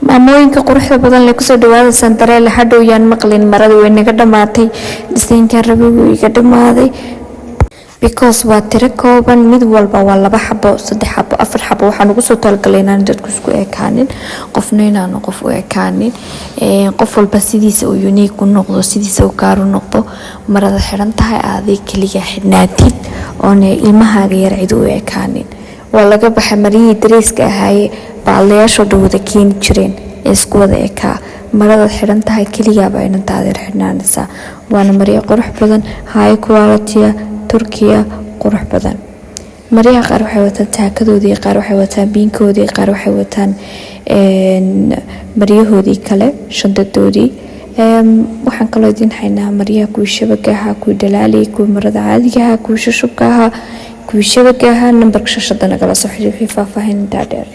maamooyinka quruxda badan leh kusoo dhawaada santareel hadhow yaan maqlin marada way naga dhamaatay dhisaynka rabigu iga dhamaaday because waa tiro kooban mid walba waa 2 xabo 3 xabo 4 xabo waxaan ugu soo talgalay inaan dadku isku ekaanin qofna inaan qof u ekaanin qof walba sidiisa uu unique u noqdo sidiisa uu gaar u noqdo marada xiran tahay aad kaliya xidhnaatid oo ilmahaaga yar cid u ekaanin waa laga baxay mariyii dariiska ahaay baalayaasho dhawada keen jireen isku wada ekaa marada xiran tahay kaliya baa inta aad xidhnaanaysaa waana mariyo qurux badan high quality Turkiya qurux badan mariyaha qaar waxay wataan taakadoodii qaar waxay wataan biinkoodii qaar waxay wataan mariyahoodii kale shandadoodii waxaan kaloo idin haynaa mariyaha kuwa shabagaha kuwa dalaali kuwa marada caadiga ah kuwa shubka ah kuwa shabagaha numberka shashada nagala soo xiriir faahfaahin inta dheer